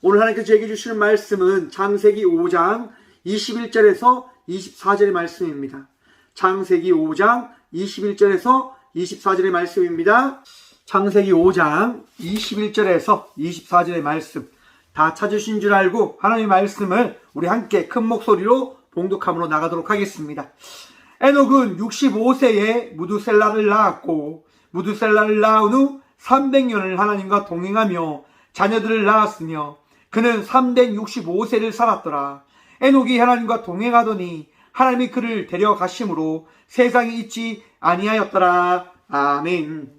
오늘 하나님께서 저에게 주시는 말씀은 창세기 5장 21절에서 24절의 말씀입니다. 창세기 5장 21절에서 24절의 말씀입니다. 창세기 5장 21절에서 24절의 말씀 다 찾으신 줄 알고 하나님의 말씀을 우리 함께 큰 목소리로 봉독함으로 나가도록 하겠습니다. 에녹은 65세에 무두셀라를 낳았고 무두셀라를 낳은 후 300년을 하나님과 동행하며 자녀들을 낳았으며 그는 365세를 살았더라. 에녹이 하나님과 동행하더니 하나님이 그를 데려가심으로 세상에 있지 아니하였더라. 아멘.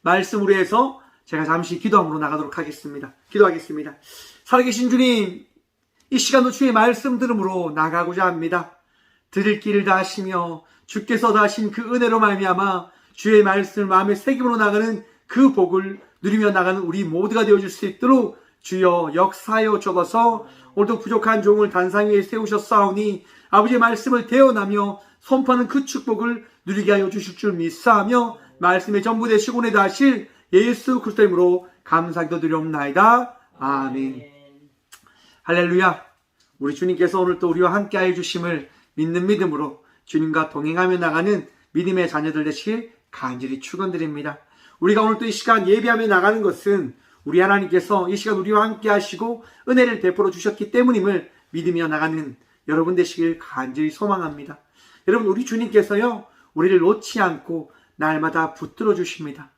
말씀으로 해서 제가 잠시 기도함으로 나가도록 하겠습니다. 기도하겠습니다. 살아계신 주님, 이 시간도 주의 말씀 들음으로 나가고자 합니다. 들을 길을 다하시며 주께서 다하신 그 은혜로 말미암아 주의 말씀을 마음에 새김으로 나가는 그 복을 누리며 나가는 우리 모두가 되어줄 수 있도록 주여 역사하여 주옵소서. 오늘도 부족한 종을 단상 위에 세우셨사오니 아버지의 말씀을 대언하며 선포하는 그 축복을 누리게 하여 주실 줄 믿사하며 말씀의 전부 되시고 내다하실 예수 그리스도의 이름으로 감사기도 드리옵나이다. 아멘. 할렐루야. 우리 주님께서 오늘 또 우리와 함께 하여 주심을 믿는 믿음으로 주님과 동행하며 나가는 믿음의 자녀들 되시길 간절히 축원드립니다. 우리가 오늘 또 이 시간 예배하며 나가는 것은 우리 하나님께서 이 시간 우리와 함께 하시고 은혜를 베풀어 주셨기 때문임을 믿으며 나가는 여러분 되시길 간절히 소망합니다. 여러분, 우리 주님께서요 우리를 놓지 않고 날마다 붙들어 주십니다.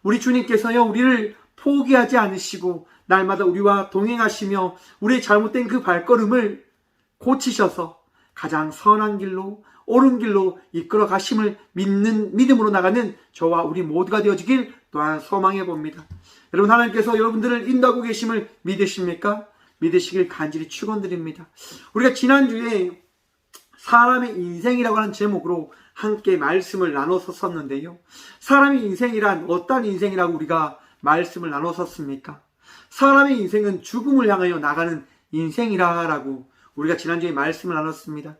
우리 주님께서요 우리를 포기하지 않으시고 날마다 우리와 동행하시며 우리의 잘못된 그 발걸음을 고치셔서 가장 선한 길로 옳은 길로 이끌어 가심을 믿는 믿음으로 나가는 저와 우리 모두가 되어지길 또한 소망해 봅니다. 여러분, 하나님께서 여러분들을 인도하고 계심을 믿으십니까? 믿으시길 간절히 축원드립니다. 우리가 지난주에 사람의 인생이라고 하는 제목으로 함께 말씀을 나눴었는데요. 사람의 인생이란 어떤 인생이라고 우리가 말씀을 나눴었습니까? 사람의 인생은 죽음을 향하여 나가는 인생이라고 우리가 지난주에 말씀을 나눴습니다.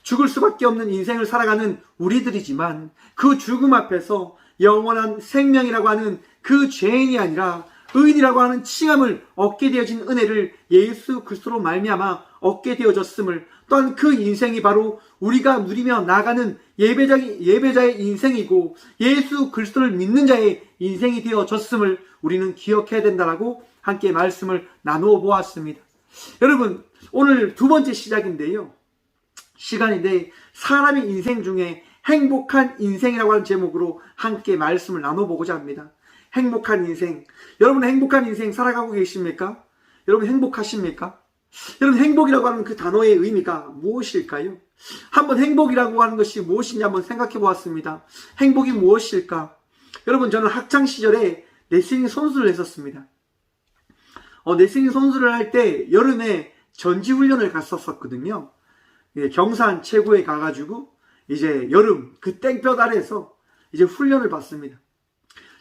죽을 수밖에 없는 인생을 살아가는 우리들이지만 그 죽음 앞에서 영원한 생명이라고 하는 그 죄인이 아니라 의인이라고 하는 칭함을 얻게 되어진 은혜를 예수 그리스도로 말미암아 얻게 되어졌음을, 또한 그 인생이 바로 우리가 누리며 나가는 예배자의 인생이고 예수 그리스도를 믿는 자의 인생이 되어졌음을 우리는 기억해야 된다라고 함께 말씀을 나누어 보았습니다. 여러분, 오늘 두 번째 시작인데요. 시간인데 사람의 인생 중에 행복한 인생이라고 하는 제목으로 함께 말씀을 나눠보고자 합니다. 행복한 인생. 여러분, 행복한 인생 살아가고 계십니까? 여러분, 행복하십니까? 여러분, 행복이라고 하는 그 단어의 의미가 무엇일까요? 한번 행복이라고 하는 것이 무엇인지 한번 생각해 보았습니다. 행복이 무엇일까? 여러분, 저는 학창시절에 레슬링 선수를 했었습니다. 레슬링 선수를 할 때 여름에 전지훈련을 갔었거든요. 경산 최고에 가가지고 이제 여름 그 땡볕 아래에서 이제 훈련을 받습니다.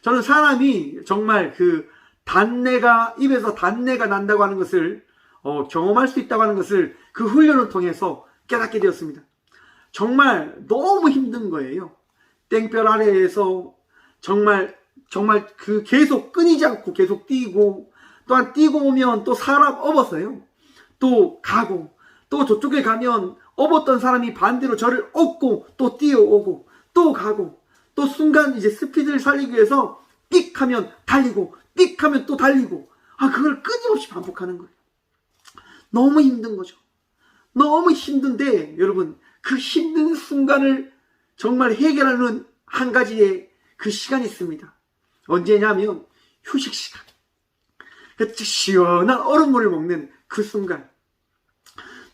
저는 사람이 정말 그 입에서 단내가 난다고 하는 것을 경험할 수 있다고 하는 것을 그 훈련을 통해서 깨닫게 되었습니다. 정말 너무 힘든 거예요. 땡볕 아래에서 정말 그 계속 끊이지 않고 계속 뛰고, 또한 뛰고 오면 또 사람 업어서요 또 가고, 또 저쪽에 가면 업었던 사람이 반대로 저를 업고 또 뛰어오고 또 가고, 또 순간 이제 스피드를 살리기 위해서 삑 하면 달리고 삑 하면 또 달리고, 그걸 끊임없이 반복하는 거예요. 너무 힘든 거죠. 너무 힘든데 여러분, 그 힘든 순간을 정말 해결하는 한 가지의 그 시간이 있습니다. 언제냐면 휴식 시간. 그 시원한 얼음물을 먹는 그 순간.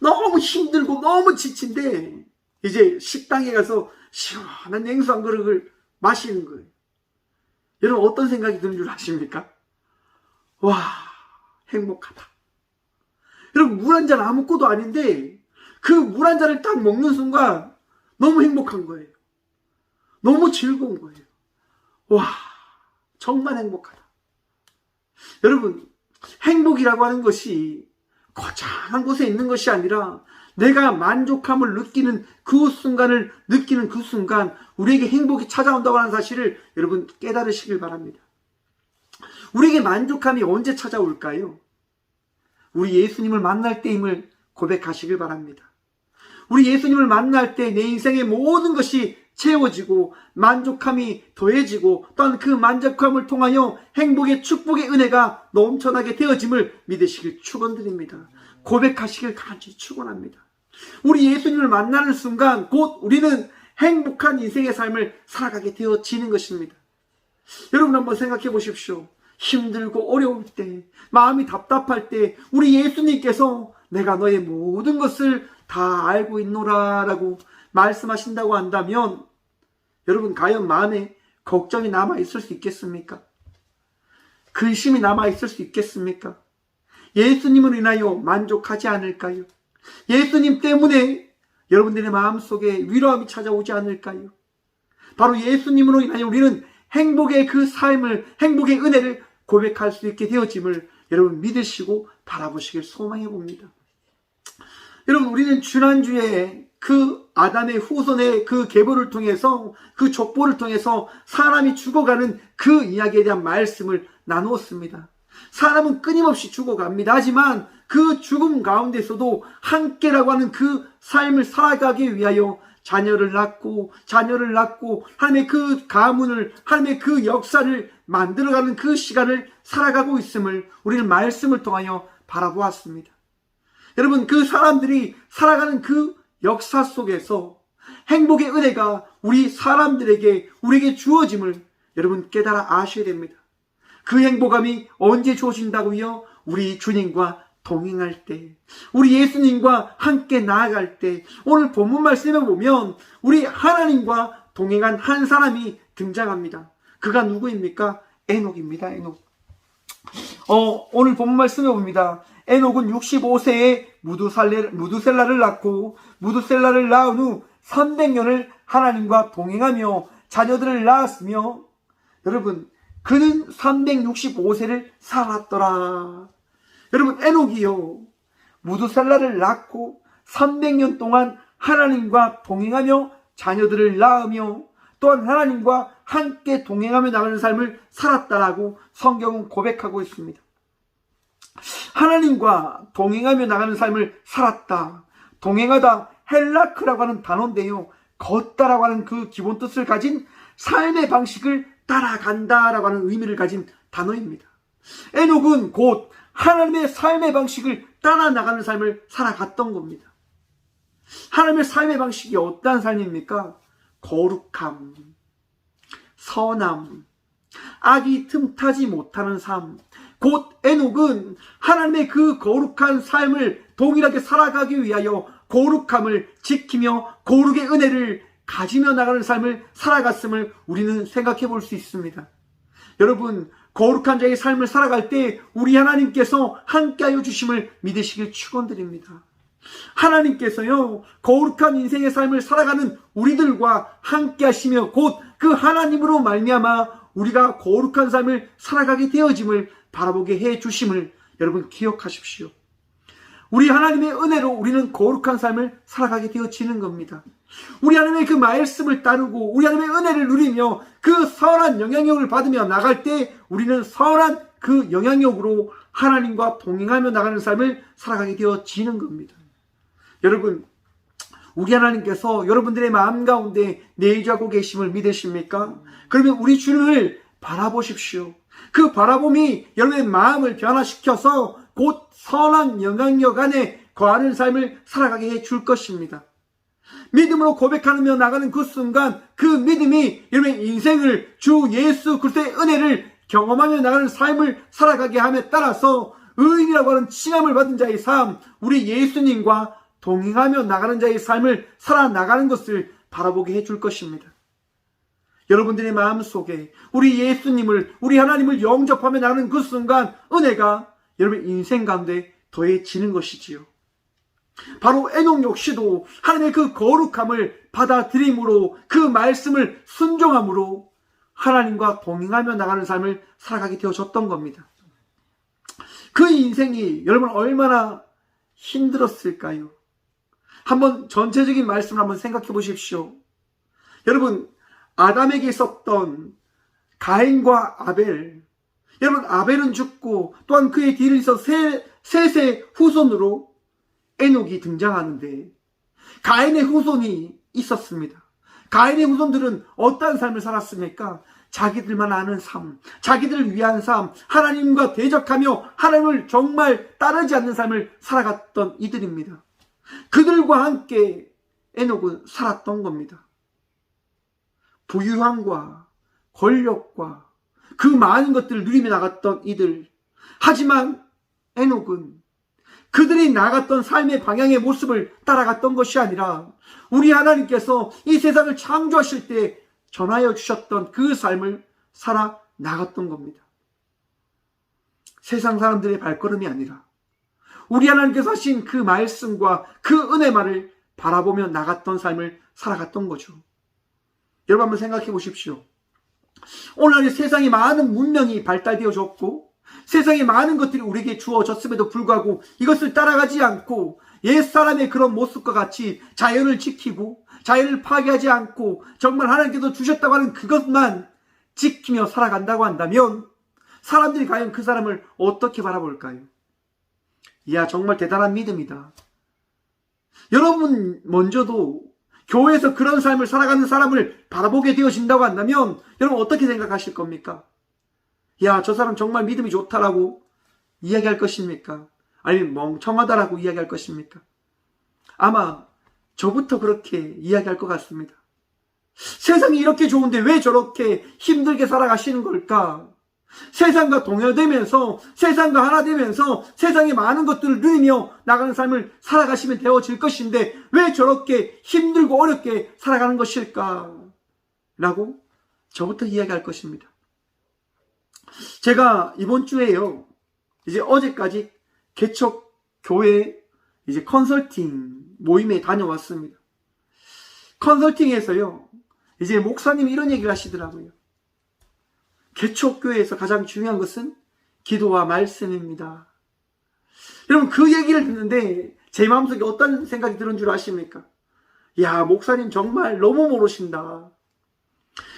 너무 힘들고 너무 지친데 이제 식당에 가서 시원한 냉수 한 그릇을 마시는 거예요. 여러분, 어떤 생각이 드는 줄 아십니까? 와, 행복하다. 여러분, 물 한 잔 아무것도 아닌데 그 물 한 잔을 딱 먹는 순간 너무 행복한 거예요. 너무 즐거운 거예요. 와, 정말 행복하다. 여러분, 행복이라고 하는 것이 거창한 곳에 있는 것이 아니라 내가 만족함을 느끼는 그 순간을 느끼는 그 순간 우리에게 행복이 찾아온다고 하는 사실을 여러분 깨달으시길 바랍니다. 우리에게 만족함이 언제 찾아올까요? 우리 예수님을 만날 때임을 고백하시길 바랍니다. 우리 예수님을 만날 때 내 인생의 모든 것이 채워지고 만족함이 더해지고 또한 그 만족함을 통하여 행복의 축복의 은혜가 넘쳐나게 되어짐을 믿으시길 축원드립니다. 고백하시길 간절히 축원합니다. 우리 예수님을 만나는 순간 곧 우리는 행복한 인생의 삶을 살아가게 되어지는 것입니다. 여러분 한번 생각해 보십시오. 힘들고 어려울 때, 마음이 답답할 때 우리 예수님께서 내가 너의 모든 것을 다 알고 있노라 라고 말씀하신다고 한다면 여러분 과연 마음에 걱정이 남아있을 수 있겠습니까? 근심이 남아있을 수 있겠습니까? 예수님을 인하여 만족하지 않을까요? 예수님 때문에 여러분들의 마음속에 위로함이 찾아오지 않을까요? 바로 예수님으로 인하여 우리는 행복의 그 삶을, 행복의 은혜를 고백할 수 있게 되어짐을 여러분 믿으시고 바라보시길 소망해 봅니다. 여러분 우리는 지난주에 그 아담의 후손의 그 계보를 통해서, 그 족보를 통해서 사람이 죽어가는 그 이야기에 대한 말씀을 나누었습니다. 사람은 끊임없이 죽어갑니다. 하지만 그 죽음 가운데서도 함께라고 하는 그 삶을 살아가기 위하여 자녀를 낳고 하나님의 그 가문을, 하나님의 그 역사를 만들어가는 그 시간을 살아가고 있음을 우리는 말씀을 통하여 바라보았습니다. 여러분 그 사람들이 살아가는 그 역사 속에서 행복의 은혜가 우리 사람들에게, 우리에게 주어짐을 여러분 깨달아 아셔야 됩니다. 그 행복감이 언제 주어진다고요? 우리 주님과 동행할 때, 우리 예수님과 함께 나아갈 때. 오늘 본문 말씀에 보면 우리 하나님과 동행한 한 사람이 등장합니다. 그가 누구입니까? 에녹입니다. 에녹. 오늘 본문 말씀에 봅니다. 에녹은 65세에 무두셀라를 낳고 무두셀라를 낳은 후 300년을 하나님과 동행하며 자녀들을 낳았으며 여러분 그는 365세를 살았더라. 여러분 에녹이요 무두셀라를 낳고 300년 동안 하나님과 동행하며 자녀들을 낳으며 또한 하나님과 함께 동행하며 나가는 삶을 살았다라고 성경은 고백하고 있습니다. 하나님과 동행하며 나가는 삶을 살았다. 동행하다 헬라크라고 하는 단어인데요, 걷다라고 하는 그 기본 뜻을 가진 삶의 방식을 따라간다라고 하는 의미를 가진 단어입니다. 에녹은 곧 하나님의 삶의 방식을 따라 나가는 삶을 살아갔던 겁니다. 하나님의 삶의 방식이 어떠한 삶입니까? 거룩함, 선함, 악이 틈타지 못하는 삶. 곧 에녹은 하나님의 그 거룩한 삶을 동일하게 살아가기 위하여 거룩함을 지키며 거룩의 은혜를 가지며 나가는 삶을 살아갔음을 우리는 생각해 볼 수 있습니다. 여러분 거룩한 자의 삶을 살아갈 때 우리 하나님께서 함께하여 주심을 믿으시길 축원드립니다. 하나님께서요 거룩한 인생의 삶을 살아가는 우리들과 함께 하시며 곧 그 하나님으로 말미암아 우리가 거룩한 삶을 살아가게 되어짐을 바라보게 해 주심을 여러분 기억하십시오. 우리 하나님의 은혜로 우리는 거룩한 삶을 살아가게 되어지는 겁니다. 우리 하나님의 그 말씀을 따르고 우리 하나님의 은혜를 누리며 그 선한 영향력을 받으며 나갈 때 우리는 선한 그 영향력으로 하나님과 동행하며 나가는 삶을 살아가게 되어지는 겁니다. 여러분 우리 하나님께서 여러분들의 마음 가운데 내주하고 계심을 믿으십니까? 그러면 우리 주님을 바라보십시오. 그 바라봄이 여러분의 마음을 변화시켜서 곧 선한 영향력 안에 거하는 삶을 살아가게 해줄 것입니다. 믿음으로 고백하며 나가는 그 순간 그 믿음이 여러분의 인생을 주 예수 그리스도의 은혜를 경험하며 나가는 삶을 살아가게 함에 따라서 의인이라고 하는 칭함을 받은 자의 삶, 우리 예수님과 동행하며 나가는 자의 삶을 살아나가는 것을 바라보게 해줄 것입니다. 여러분들의 마음속에 우리 예수님을, 우리 하나님을 영접하며 나가는 그 순간 은혜가 여러분 인생 가운데 더해지는 것이지요. 바로 에녹 역시도 하나님의 그 거룩함을 받아들임으로 그 말씀을 순종함으로 하나님과 동행하며 나가는 삶을 살아가게 되어졌던 겁니다. 그 인생이 여러분 얼마나 힘들었을까요? 한번 전체적인 말씀을 한번 생각해 보십시오. 여러분 아담에게 있었던 가인과 아벨, 여러분, 아벨은 죽고 또한 그의 뒤를 이어 셋의 후손으로 에녹이 등장하는데, 가인의 후손이 있었습니다. 가인의 후손들은 어떠한 삶을 살았습니까? 자기들만 아는 삶, 자기들을 위한 삶, 하나님과 대적하며 하나님을 정말 따르지 않는 삶을 살아갔던 이들입니다. 그들과 함께 에녹은 살았던 겁니다. 부유함과 권력과 그 많은 것들을 누리며 나갔던 이들. 하지만 에녹은 그들이 나갔던 삶의 방향의 모습을 따라갔던 것이 아니라 우리 하나님께서 이 세상을 창조하실 때 전하여 주셨던 그 삶을 살아 나갔던 겁니다. 세상 사람들의 발걸음이 아니라 우리 하나님께서 하신 그 말씀과 그 은혜만을 바라보며 나갔던 삶을 살아갔던 거죠. 여러분, 한번 생각해 보십시오. 오늘 세상에 많은 문명이 발달되어졌고 세상에 많은 것들이 우리에게 주어졌음에도 불구하고 이것을 따라가지 않고 옛사람의 그런 모습과 같이 자연을 지키고 자연을 파괴하지 않고 정말 하나님께서 주셨다고 하는 그것만 지키며 살아간다고 한다면 사람들이 과연 그 사람을 어떻게 바라볼까요? 이야, 정말 대단한 믿음이다. 여러분 먼저도 교회에서 그런 삶을 살아가는 사람을 바라보게 되어진다고 한다면 여러분 어떻게 생각하실 겁니까? 야, 저 사람 정말 믿음이 좋다라고 이야기할 것입니까? 아니면 멍청하다라고 이야기할 것입니까? 아마 저부터 그렇게 이야기할 것 같습니다. 세상이 이렇게 좋은데 왜 저렇게 힘들게 살아가시는 걸까? 세상과 동요되면서 세상과 하나 되면서 세상의 많은 것들을 누리며 나가는 삶을 살아가시면 되어질 것인데 왜 저렇게 힘들고 어렵게 살아가는 것일까? 라고 저부터 이야기할 것입니다. 제가 이번 주에요, 이제 어제까지 개척교회 이제 컨설팅 모임에 다녀왔습니다. 컨설팅에서요, 이제 목사님이 이런 얘기를 하시더라고요. 개척교회에서 가장 중요한 것은 기도와 말씀입니다. 여러분, 그 얘기를 듣는데 제 마음속에 어떤 생각이 드는 줄 아십니까? 야, 목사님 정말 너무 모르신다.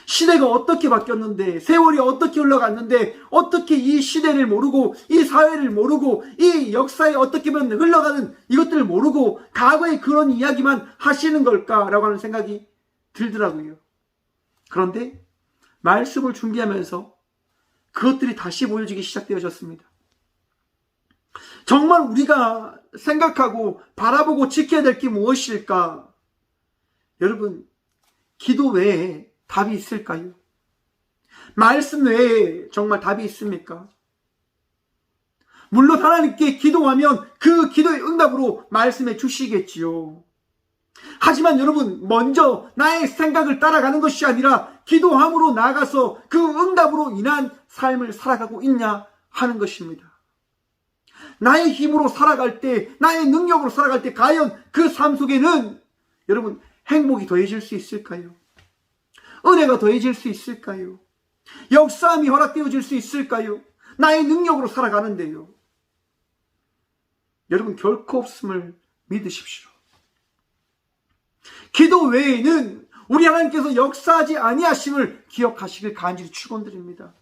시대가 어떻게 바뀌었는데, 세월이 어떻게 흘러갔는데, 어떻게 이 시대를 모르고, 이 사회를 모르고, 이 역사에 어떻게 보면 흘러가는 이것들을 모르고, 과거의 그런 이야기만 하시는 걸까라고 하는 생각이 들더라고요. 그런데 말씀을 준비하면서 그것들이 다시 보여지기 시작되어졌습니다. 정말 우리가 생각하고 바라보고 지켜야 될 게 무엇일까? 여러분, 기도 외에 답이 있을까요? 말씀 외에 정말 답이 있습니까? 물론 하나님께 기도하면 그 기도의 응답으로 말씀해 주시겠지요. 하지만 여러분, 먼저 나의 생각을 따라가는 것이 아니라 기도함으로 나아가서 그 응답으로 인한 삶을 살아가고 있냐 하는 것입니다. 나의 힘으로 살아갈 때, 나의 능력으로 살아갈 때 과연 그 삶 속에는 여러분 행복이 더해질 수 있을까요? 은혜가 더해질 수 있을까요? 역사함이 허락되어질 수 있을까요? 나의 능력으로 살아가는데요. 여러분, 결코 없음을 믿으십시오. 기도 외에는 우리 하나님께서 역사하지 아니하심을 기억하시길 간절히 축원드립니다.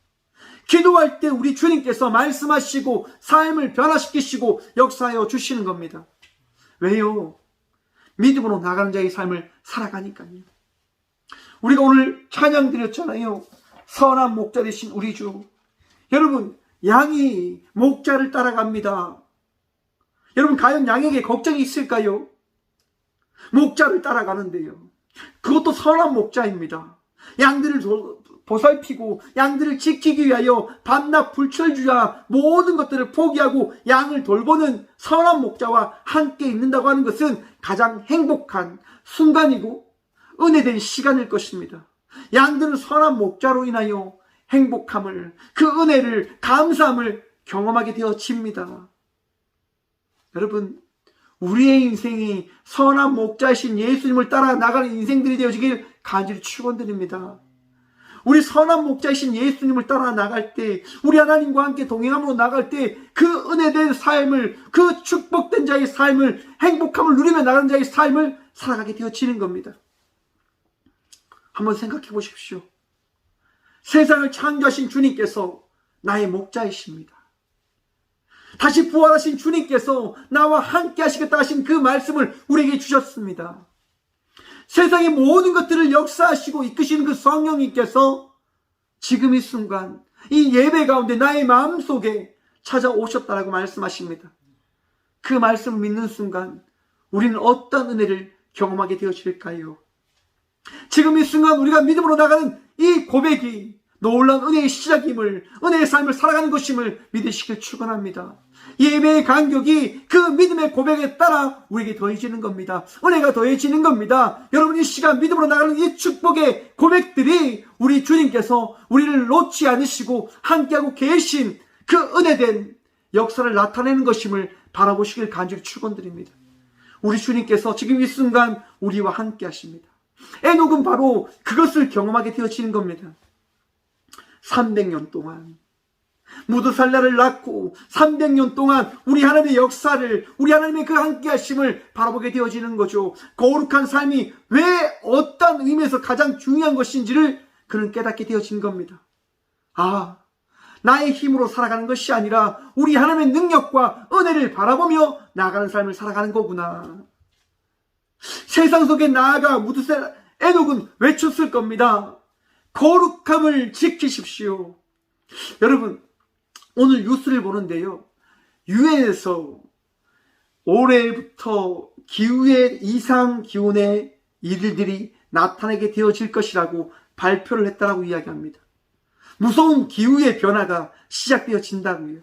기도할 때 우리 주님께서 말씀하시고 삶을 변화시키시고 역사하여 주시는 겁니다. 왜요? 믿음으로 나가는 자의 삶을 살아가니까요. 우리가 오늘 찬양 드렸잖아요. 선한 목자 되신 우리 주. 여러분, 양이 목자를 따라갑니다. 여러분, 과연 양에게 걱정이 있을까요? 목자를 따라가는데요. 그것도 선한 목자입니다. 양들을 보살피고 양들을 지키기 위하여 밤낮 불철주야 모든 것들을 포기하고 양을 돌보는 선한 목자와 함께 있는다고 하는 것은 가장 행복한 순간이고 은혜된 시간일 것입니다. 양들은 선한 목자로 인하여 행복함을, 그 은혜를, 감사함을 경험하게 되어집니다. 여러분, 우리의 인생이 선한 목자이신 예수님을 따라 나가는 인생들이 되어지길 간절히 축원드립니다. 우리 선한 목자이신 예수님을 따라 나갈 때, 우리 하나님과 함께 동행함으로 나갈 때 그 은혜된 삶을, 그 축복된 자의 삶을, 행복함을 누리며 나가는 자의 삶을 살아가게 되어지는 겁니다. 한번 생각해 보십시오. 세상을 창조하신 주님께서 나의 목자이십니다. 다시 부활하신 주님께서 나와 함께 하시겠다 하신 그 말씀을 우리에게 주셨습니다. 세상의 모든 것들을 역사하시고 이끄시는 그 성령님께서 지금 이 순간 이 예배 가운데 나의 마음속에 찾아오셨다라고 말씀하십니다. 그 말씀을 믿는 순간 우리는 어떤 은혜를 경험하게 되어질까요? 지금 이 순간 우리가 믿음으로 나가는 이 고백이 놀라운 은혜의 시작임을, 은혜의 삶을 살아가는 것임을 믿으시길 축원합니다. 예배의 간격이 그 믿음의 고백에 따라 우리에게 더해지는 겁니다. 은혜가 더해지는 겁니다. 여러분, 이 시간 믿음으로 나가는 이 축복의 고백들이 우리 주님께서 우리를 놓지 않으시고 함께하고 계신 그 은혜된 역사를 나타내는 것임을 바라보시길 간절히 축원드립니다. 우리 주님께서 지금 이 순간 우리와 함께 하십니다. 에녹은 바로 그것을 경험하게 되어지는 겁니다. 300년 동안 무드살라를 낳고 300년 동안 우리 하나님의 역사를, 우리 하나님의 그 함께 하심을 바라보게 되어지는 거죠. 거룩한 삶이 왜 어떤 의미에서 가장 중요한 것인지를 그는 깨닫게 되어진 겁니다. 아, 나의 힘으로 살아가는 것이 아니라 우리 하나님의 능력과 은혜를 바라보며 나아가는 삶을 살아가는 거구나. 세상 속에 나아가 무드살라 에녹은 외쳤을 겁니다. 거룩함을 지키십시오. 여러분, 오늘 뉴스를 보는데요, 유엔에서 올해부터 기후의 이상 기온의 일들이 나타나게 되어질 것이라고 발표를 했다라고 이야기합니다. 무서운 기후의 변화가 시작되어진다고요.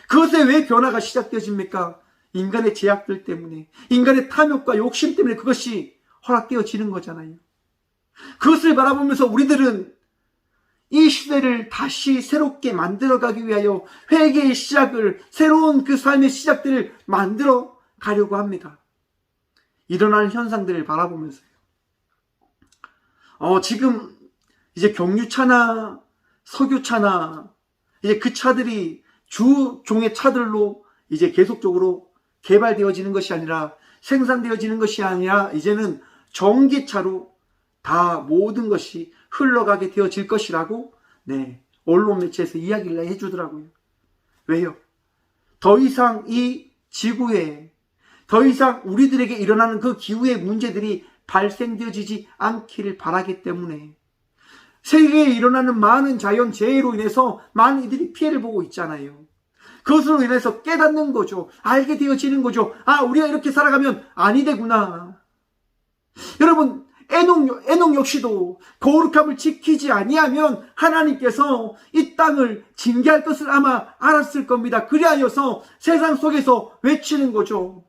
그것에 왜 변화가 시작되어집니까? 인간의 제약들 때문에, 인간의 탐욕과 욕심 때문에 그것이 허락되어지는 거잖아요. 그것을 바라보면서 우리들은 이 시대를 다시 새롭게 만들어가기 위하여 회개의 시작을, 새로운 그 삶의 시작들을 만들어 가려고 합니다. 일어나는 현상들을 바라보면서요. 지금 이제 경유차나 석유차나 이제 그 차들이 주종의 차들로 이제 계속적으로 개발되어지는 것이 아니라, 생산되어지는 것이 아니라 이제는 전기차로 다 모든 것이 흘러가게 되어질 것이라고 언론 매체에서 이야기를 해주더라고요. 왜요? 더 이상 이 지구에, 더 이상 우리들에게 일어나는 그 기후의 문제들이 발생되어지지 않기를 바라기 때문에, 세계에 일어나는 많은 자연재해로 인해서 많은 이들이 피해를 보고 있잖아요. 그것으로 인해서 깨닫는 거죠. 알게 되어지는 거죠. 아, 우리가 이렇게 살아가면 아니 되구나. 여러분, 에녹 역시도 거룩함을 지키지 아니하면 하나님께서 이 땅을 징계할 것을 아마 알았을 겁니다. 그리하여서 세상 속에서 외치는 거죠.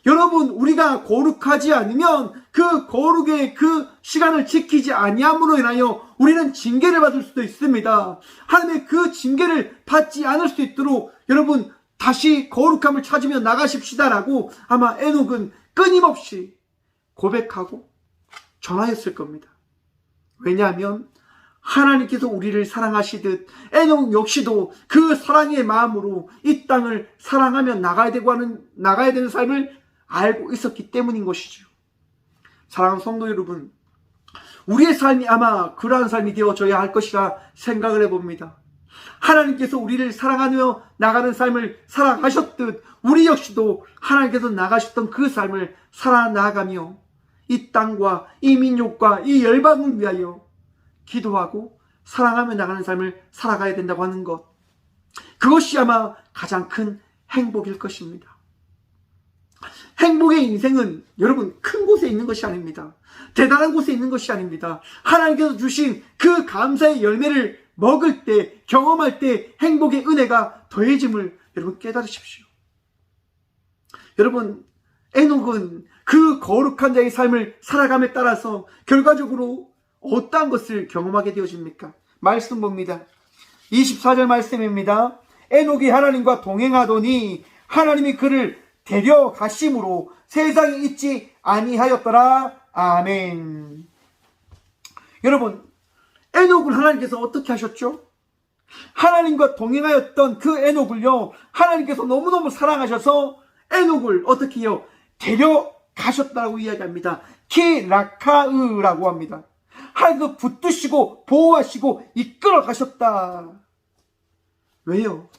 여러분, 우리가 거룩하지 않으면 그 거룩의 그 시간을 지키지 아니함으로 인하여 우리는 징계를 받을 수도 있습니다. 하나님의 그 징계를 받지 않을 수 있도록 여러분 다시 거룩함을 찾으며 나가십시다라고 아마 에녹은 끊임없이 고백하고 전하였을 겁니다. 왜냐하면 하나님께서 우리를 사랑하시듯 에녹 역시도 그 사랑의 마음으로 이 땅을 사랑하며 나가야 되는 삶을 알고 있었기 때문인 것이죠. 사랑하는 성도 여러분, 우리의 삶이 아마 그러한 삶이 되어져야 할 것이라 생각을 해봅니다. 하나님께서 우리를 사랑하며 나가는 삶을 살아가셨듯 우리 역시도 하나님께서 나가셨던 그 삶을 살아나가며 이 땅과 이 민족과 이 열방을 위하여 기도하고 사랑하며 나가는 삶을 살아가야 된다고 하는 것, 그것이 아마 가장 큰 행복일 것입니다. 행복의 인생은 여러분 큰 곳에 있는 것이 아닙니다. 대단한 곳에 있는 것이 아닙니다. 하나님께서 주신 그 감사의 열매를 먹을 때, 경험할 때 행복의 은혜가 더해짐을 여러분 깨달으십시오. 여러분, 에녹은 그 거룩한 자의 삶을 살아감에 따라서 결과적으로 어떠한 것을 경험하게 되어집니까? 말씀 봅니다. 24절 말씀입니다. 에녹이 하나님과 동행하더니 하나님이 그를 데려가심으로 세상에 있지 아니하였더라. 아멘. 여러분, 에녹을 하나님께서 어떻게 하셨죠? 하나님과 동행하였던 그 에녹을요, 하나님께서 너무너무 사랑하셔서 에녹을 어떻게 해요? 데려가셨다고 이야기합니다. 키라카으라고 합니다. 하나님께서 붙드시고 보호하시고 이끌어 가셨다. 왜요?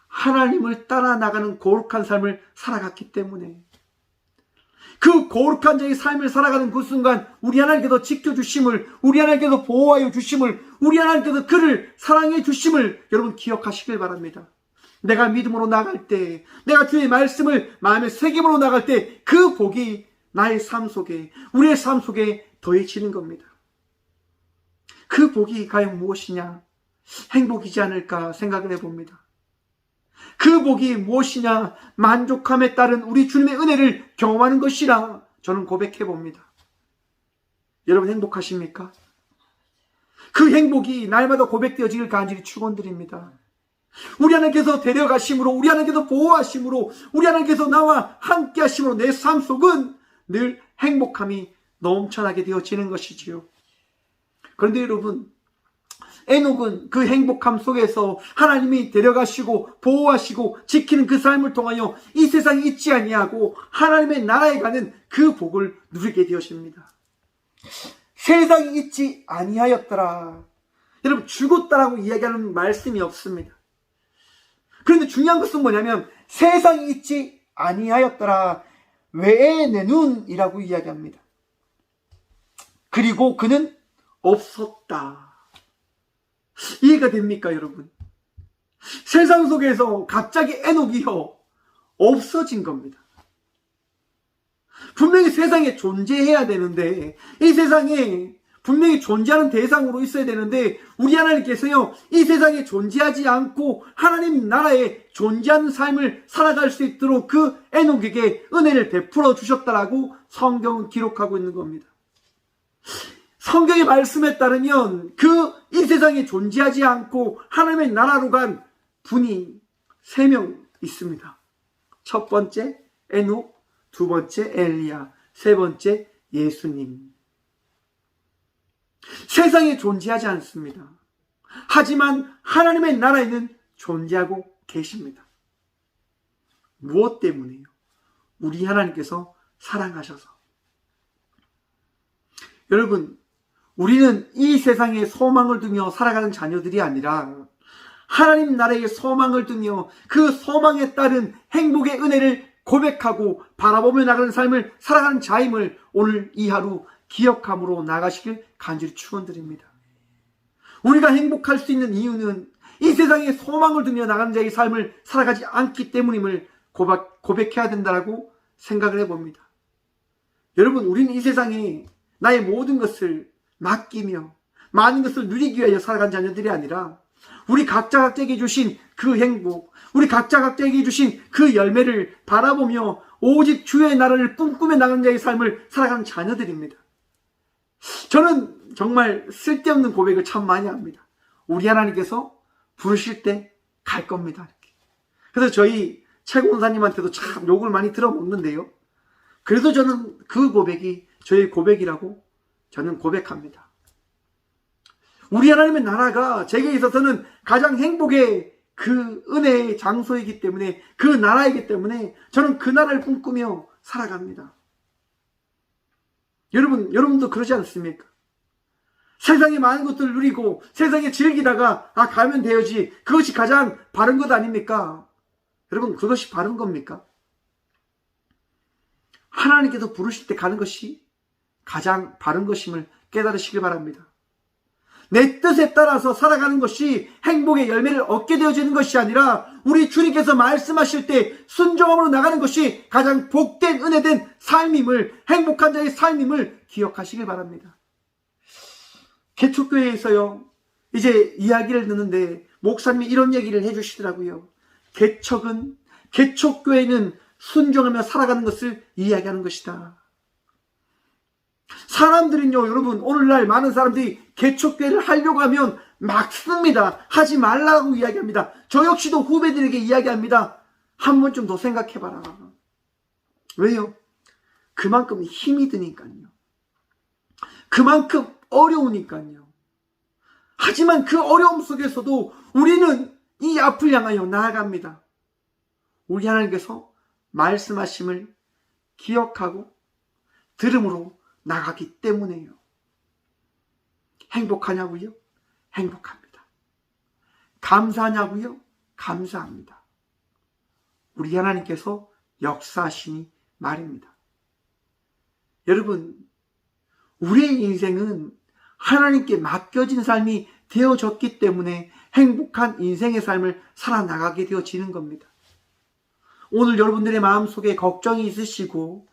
하나님을 따라 나가는 거룩한 삶을 살아갔기 때문에. 그 거룩한 자의 삶을 살아가는 그 순간 우리 하나님께서 지켜주심을, 우리 하나님께서 보호하여 주심을, 우리 하나님께서 그를 사랑해 주심을 여러분 기억하시길 바랍니다. 내가 믿음으로 나갈 때, 내가 주의 말씀을 마음에 새김으로 나갈 때 그 복이 나의 삶 속에, 우리의 삶 속에 더해지는 겁니다. 그 복이 과연 무엇이냐? 행복이지 않을까 생각을 해봅니다. 그 복이 무엇이냐? 만족함에 따른 우리 주님의 은혜를 경험하는 것이라 저는 고백해 봅니다. 여러분 행복하십니까? 그 행복이 날마다 고백되어지길 간절히 축원드립니다. 우리 하나님께서 데려가심으로, 우리 하나님께서 보호하심으로, 우리 하나님께서 나와 함께 하심으로 내 삶 속은 늘 행복함이 넘쳐나게 되어지는 것이지요. 그런데 여러분, 에녹은 그 행복함 속에서 하나님이 데려가시고 보호하시고 지키는 그 삶을 통하여 이 세상에 있지 아니하고 하나님의 나라에 가는 그 복을 누리게 되었습니다. 세상에 있지 아니하였더라. 여러분 죽었다라고 이야기하는 말씀이 없습니다. 그런데 중요한 것은 뭐냐면 세상에 있지 아니하였더라. 외에 내 눈이라고 이야기합니다. 그리고 그는 없었다. 이해가 됩니까 여러분? 세상 속에서 갑자기 에녹이요 없어진 겁니다. 분명히 세상에 존재해야 되는데, 이 세상에 분명히 존재하는 대상으로 있어야 되는데 우리 하나님께서요 이 세상에 존재하지 않고 하나님 나라에 존재하는 삶을 살아갈 수 있도록 그 에녹에게 은혜를 베풀어 주셨다라고 성경은 기록하고 있는 겁니다. 성경의 말씀에 따르면 이 세상에 존재하지 않고 하나님의 나라로 간 분이 3명 있습니다. 첫 번째 에녹, 두 번째 엘리야, 세 번째 예수님. 세상에 존재하지 않습니다. 하지만 하나님의 나라에는 존재하고 계십니다. 무엇 때문에요? 우리 하나님께서 사랑하셔서. 여러분, 우리는 이 세상에 소망을 두며 살아가는 자녀들이 아니라 하나님 나라에 소망을 두며 그 소망에 따른 행복의 은혜를 고백하고 바라보며 나가는 삶을 살아가는 자임을 오늘 이 하루 기억함으로 나가시길 간절히 축원드립니다. 우리가 행복할 수 있는 이유는 이 세상에 소망을 두며 나가는 자의 삶을 살아가지 않기 때문임을 고백해야 된다고 생각을 해봅니다. 여러분, 우리는 이 세상에 나의 모든 것을 맡기며 많은 것을 누리기 위하여 살아간 자녀들이 아니라 우리 각자 각자에게 주신 그 행복, 우리 각자 각자에게 주신 그 열매를 바라보며 오직 주의 나라를 꿈꾸며 나가는 자의 삶을 살아가는 자녀들입니다. 저는 정말 쓸데없는 고백을 참 많이 합니다. 우리 하나님께서 부르실 때 갈 겁니다. 이렇게. 그래서 저희 최고원사님한테도 참 욕을 많이 들어먹는데요. 그래도 저는 그 고백이 저의 고백이라고 저는 고백합니다. 우리 하나님의 나라가 제게 있어서는 가장 행복의 그 은혜의 장소이기 때문에, 그 나라이기 때문에 저는 그 나라를 꿈꾸며 살아갑니다. 여러분도 그러지 않습니까? 세상에 많은 것들을 누리고 세상에 즐기다가 가면 되어지, 그것이 가장 바른 것 아닙니까? 여러분, 그것이 바른 겁니까? 하나님께서 부르실 때 가는 것이 가장 바른 것임을 깨달으시길 바랍니다. 내 뜻에 따라서 살아가는 것이 행복의 열매를 얻게 되어지는 것이 아니라 우리 주님께서 말씀하실 때 순종함으로 나가는 것이 가장 복된 은혜된 삶임을, 행복한 자의 삶임을 기억하시길 바랍니다. 개척교회에서요 이제 이야기를 듣는데 목사님이 이런 얘기를 해주시더라고요. 개척교회는 순종하며 살아가는 것을 이야기하는 것이다. 사람들은요 여러분, 오늘날 많은 사람들이 개척교회를 하려고 하면 막습니다. 하지 말라고 이야기합니다. 저 역시도 후배들에게 이야기합니다. 한 번쯤 더 생각해봐라. 왜요? 그만큼 힘이 드니까요. 그만큼 어려우니까요. 하지만 그 어려움 속에서도 우리는 이 앞을 향하여 나아갑니다. 우리 하나님께서 말씀하심을 기억하고 들음으로 나가기 때문에요. 행복하냐고요? 행복합니다. 감사하냐고요? 감사합니다. 우리 하나님께서 역사하시니 말입니다. 여러분, 우리의 인생은 하나님께 맡겨진 삶이 되어졌기 때문에 행복한 인생의 삶을 살아나가게 되어지는 겁니다. 오늘 여러분들의 마음속에 걱정이 있으시고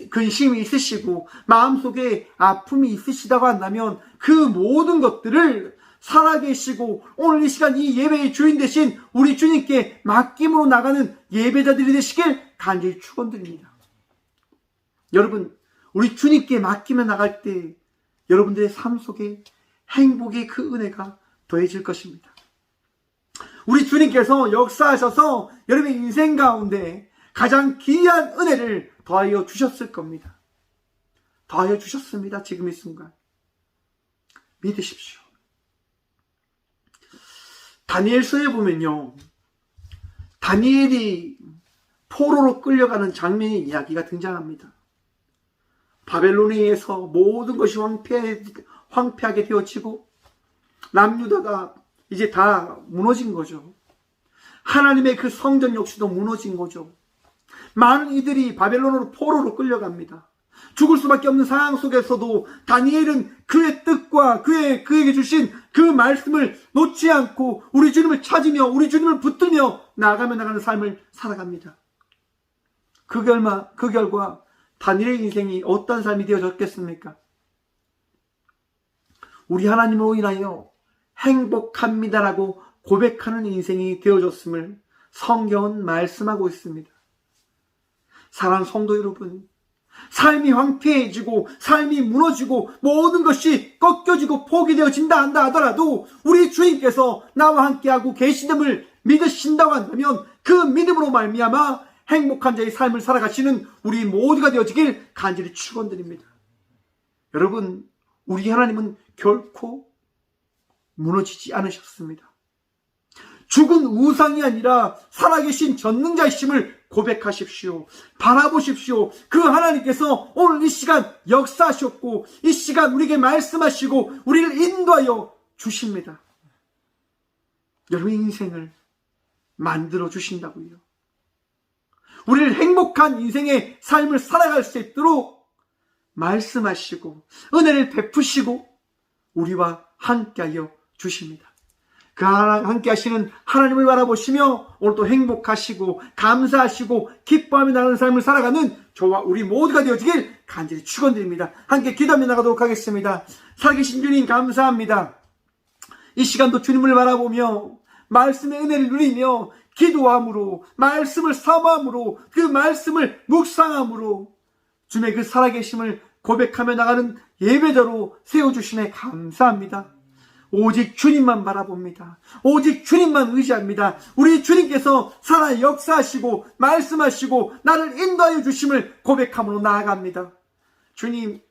근심이 있으시고 마음속에 아픔이 있으시다고 한다면 그 모든 것들을 살아계시고 오늘 이 시간 이 예배의 주인 되신 우리 주님께 맡김으로 나가는 예배자들이 되시길 간절히 축원드립니다. 여러분, 우리 주님께 맡기며 나갈 때 여러분들의 삶 속에 행복의 그 은혜가 더해질 것입니다. 우리 주님께서 역사하셔서 여러분의 인생 가운데 가장 귀한 은혜를 더하여 주셨을 겁니다. 더하여 주셨습니다. 지금 이 순간 믿으십시오. 다니엘서에 보면요, 다니엘이 포로로 끌려가는 장면의 이야기가 등장합니다. 바벨론에 의해서 모든 것이 황폐하게 되어지고 남유다가 이제 다 무너진 거죠. 하나님의 그 성전 역시도 무너진 거죠. 많은 이들이 바벨론으로 포로로 끌려갑니다. 죽을 수밖에 없는 상황 속에서도 다니엘은 그의 뜻과 그에게 주신 그 말씀을 놓지 않고 우리 주님을 찾으며 우리 주님을 붙들며 나가는 삶을 살아갑니다. 그 결과 다니엘의 인생이 어떤 삶이 되어졌겠습니까? 우리 하나님으로 인하여 행복합니다라고 고백하는 인생이 되어졌음을 성경은 말씀하고 있습니다. 사랑하는 성도 여러분, 삶이 황폐해지고 삶이 무너지고 모든 것이 꺾여지고 포기되어진다 한다 하더라도 우리 주님께서 나와 함께하고 계시됨을 믿으신다고 한다면 그 믿음으로 말미암아 행복한 자의 삶을 살아가시는 우리 모두가 되어지길 간절히 축원드립니다. 여러분, 우리 하나님은 결코 무너지지 않으셨습니다. 죽은 우상이 아니라 살아계신 전능자이심을 고백하십시오. 바라보십시오. 그 하나님께서 오늘 이 시간 역사하셨고 이 시간 우리에게 말씀하시고 우리를 인도하여 주십니다. 여러분의 인생을 만들어 주신다고요. 우리를 행복한 인생의 삶을 살아갈 수 있도록 말씀하시고 은혜를 베푸시고 우리와 함께하여 주십니다. 그 함께 하시는 하나님을 바라보시며 오늘도 행복하시고 감사하시고 기뻐하며 나가는 삶을 살아가는 저와 우리 모두가 되어지길 간절히 축원드립니다. 함께 기도하며 나가도록 하겠습니다. 살아계신 주님 감사합니다. 이 시간도 주님을 바라보며 말씀의 은혜를 누리며 기도함으로 말씀을 사모함으로 그 말씀을 묵상함으로 주님의 그 살아계심을 고백하며 나가는 예배자로 세워주시네 감사합니다. 오직 주님만 바라봅니다. 오직 주님만 의지합니다. 우리 주님께서 살아 역사하시고 말씀하시고 나를 인도하여 주심을 고백함으로 나아갑니다. 주님,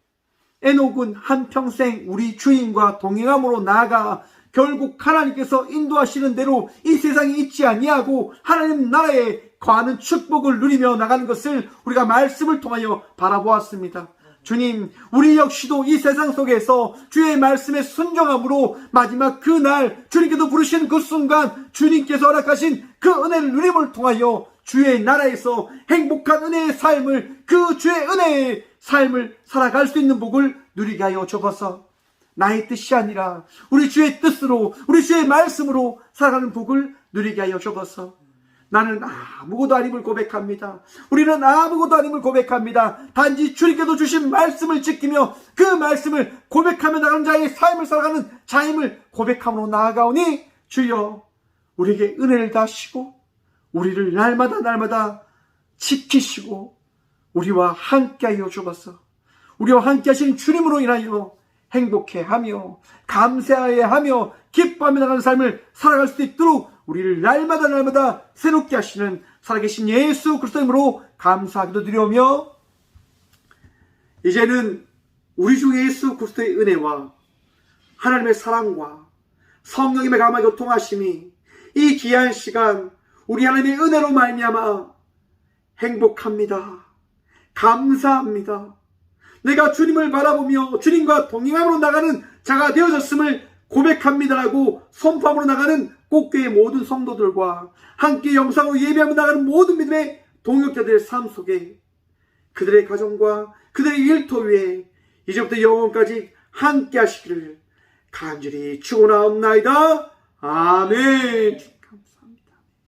에녹은 한평생 우리 주님과 동행함으로 나아가 결국 하나님께서 인도하시는 대로 이 세상에 있지 아니하고 하나님 나라에 거하는 축복을 누리며 나가는 것을 우리가 말씀을 통하여 바라보았습니다. 주님, 우리 역시도 이 세상 속에서 주의 말씀에 순종함으로 마지막 그날 주님께서 부르시는 그 순간 주님께서 허락하신 그 은혜를 누림을 통하여 주의 나라에서 행복한 은혜의 삶을 그 주의 은혜의 삶을 살아갈 수 있는 복을 누리게 하여 주옵소서. 나의 뜻이 아니라 우리 주의 뜻으로 우리 주의 말씀으로 살아가는 복을 누리게 하여 주옵소서. 나는 아무것도 아님을 고백합니다. 우리는 아무것도 아님을 고백합니다. 단지 주님께서 주신 말씀을 지키며 그 말씀을 고백하며 나가는 자의 삶을 살아가는 자임을 고백함으로 나아가오니 주여 우리에게 은혜를 다하시고 우리를 날마다 지키시고 우리와 함께하여 주옵소서. 우리와 함께하신 주님으로 인하여 행복해하며 감사해하며 기뻐하며 나가는 삶을 살아갈 수 있도록 우리를 날마다 새롭게 하시는 살아계신 예수 그리스도 이름으로 감사하기도 드리오며 이제는 우리 주 예수 그리스도의 은혜와 하나님의 사랑과 성령님의 감화 교통하심이 이 귀한 시간 우리 하나님의 은혜로 말미암아 행복합니다. 감사합니다. 내가 주님을 바라보며 주님과 동행함으로 나가는 자가 되어졌음을 고백합니다라고 선포함으로 나가는 꽃교회 모든 성도들과 함께 영상으로 예배하며 나가는 모든 믿음의 동역자들의 삶 속에 그들의 가정과 그들의 일터 위에 이제부터 영원까지 함께 하시기를 간절히 축원하옵나이다. 아멘.